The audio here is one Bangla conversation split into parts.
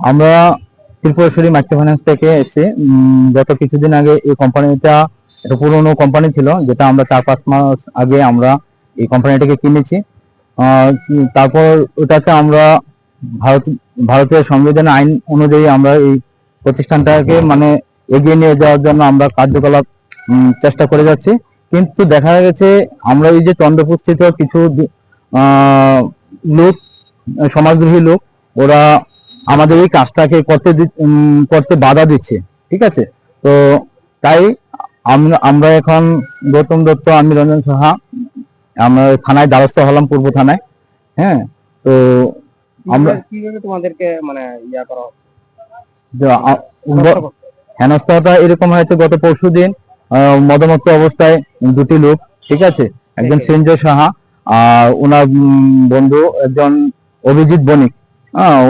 আমরা ত্রিপুরেশ্বরী মাইক্রো ফাইন্যান্স থেকে এসেছি। গত কিছুদিন আগে এই কোম্পানিটা একটা পুরনো কোম্পানি ছিল, যেটা আমরা 4-5 মাস আগে আমরা এই কোম্পানিটাকে কিনেছি। তারপর ওটাকে আমরা ভারতের সংবিধানের আইন অনুযায়ী আমরা এই প্রতিষ্ঠানটাকে মানে এগিয়ে নিয়ে যাওয়ার জন্য আমরা কার্যকলাপ চেষ্টা করে যাচ্ছি। কিন্তু দেখা গেছে আমরা এই যে চন্দ্রপুরস্থিত কিছু লোক, সমাজদ্রোহী লোক, ওরা আমাদের এই কাজটাকে করতে বাধা দিচ্ছে। ঠিক আছে, তো তাই আমরা এখন গৌতম দত্ত, আমি রঞ্জন সাহা, আমরা থানায় দ্বারস্থ হলাম, পূর্ব থানায়। হ্যাঁ, তো আমরা কিভাবে তোমাদেরকে মানে করা হেনস্থাটা এরকম হয়েছে গত পরশুদিন মদমত্ত অবস্থায় দুটি লোক, ঠিক আছে, একজন সঞ্জয় সাহা আর ওনার বন্ধু একজন অভিজিৎ বণিক,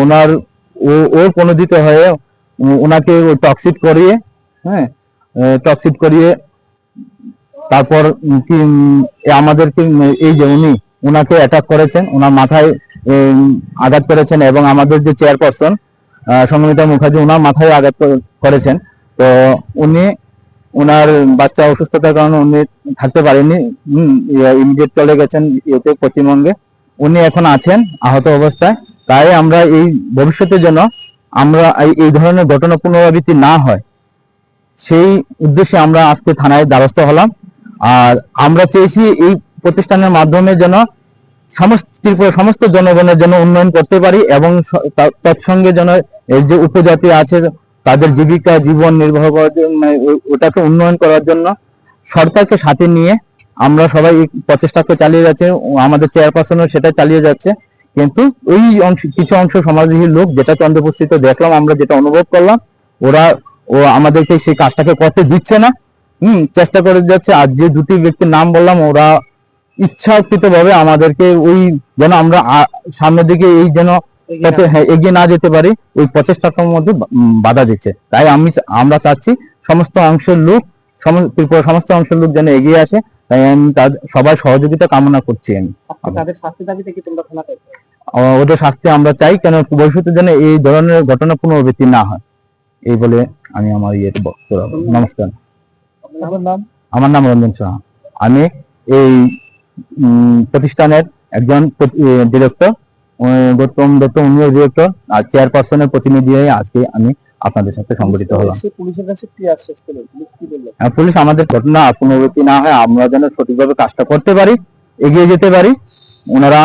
ওনার ওর প্রণোদিত হয়ে ওনাকে টক্সিট করিয়ে, টক্সিট করিয়ে তারপর কি আমাদেরকে এই যে ওনাকে অ্যাটাক করেছেন, ওনার মাথায় আঘাত করেছেন, এবং আমাদের যে চেয়ারপারসন সংগমিতা মুখার্জি, ওনার মাথায় আঘাত করেছেন। তো উনি ওনার বাচ্চা অসুস্থতার কারণে উনি থাকতে পারেননি, ইমিডিয়েট চলে গেছেন ইয়েতে, পশ্চিমবঙ্গে। উনি এখন আছেন আহত অবস্থায়। তাই আমরা এই ভবিষ্যতের জন্য আমরা এই ধরনের ঘটনা পুনরাবৃত্তি না হয়, সেই উদ্দেশ্যে আমরা আজকে থানায় দ্বারস্থ হলাম। আর আমরা চেয়েছি এই প্রতিষ্ঠানের মাধ্যমে যেন সমস্ত জনগণের জন্য উন্নয়ন করতে পারি, এবং তৎসঙ্গে যেন এই যে উপজাতি আছে তাদের জীবিকা জীবন নির্বাহ করার জন্য, ওটাকে উন্নয়ন করার জন্য সরকারকে সাথে নিয়ে আমরা সবাই এই প্রচেষ্টাকে চালিয়ে যাচ্ছে। আমাদের চেয়ারপারসনও সেটা চালিয়ে যাচ্ছে। কিন্তু ওই কিছু অংশ সমাজবিহী লোক, যেটা চন্দ্রপুরস্থিত দেখলাম, আমরা যেটা অনুভব করলাম, ও আমাদেরকে সেই কাজটাকে করতে দিচ্ছে না, চেষ্টা করে যাচ্ছে। আর যে দুটি ব্যক্তির নাম বললাম, ওরা ইচ্ছাকৃত ভাবে আমাদেরকে ওই যেন আমরা সামনের দিকে এই যেন এগিয়ে না যেতে পারি, ওই প্রচেষ্টাটার মধ্যে বাধা দিচ্ছে। তাই আমরা চাচ্ছি সমস্ত অংশের লোক, ত্রিপুরা সমস্ত অংশের লোক যেন এগিয়ে আসে। তাই আমি সবার সহযোগিতা কামনা করছি। আমি তাদের শাস্তি দাবিতে কি তোমরা থানা পেয়েছো? ওদের শাস্তি আমরা চাই, কেন ভবিষ্যতে যেন এই ধরনের ঘটনা পুনরাবৃত্তি না হয়, এই বলে আমি আমার ইয়েতে বক্তব্য। নমস্কার। আমার নাম রঞ্জন সাহা। আমি এই প্রতিষ্ঠানের একজন ডিরেক্টর, গৌতম দত্ত উনিও ডিরেক্টর, আর চেয়ারপারসনের প্রতিনিধি হয়ে আজকে আমি আপনাদের সাথে সংগঠিত হলাম। পুলিশের কাছে কি আশ্বাস পেলেন? পুলিশ আমাদের ঘটনা পুনরাবৃত্তি না হয়, আমরা যেন সঠিকভাবে কাজটা করতে পারি, এগিয়ে যেতে পারি, ওনারা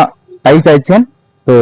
তাই চাইছেন। তো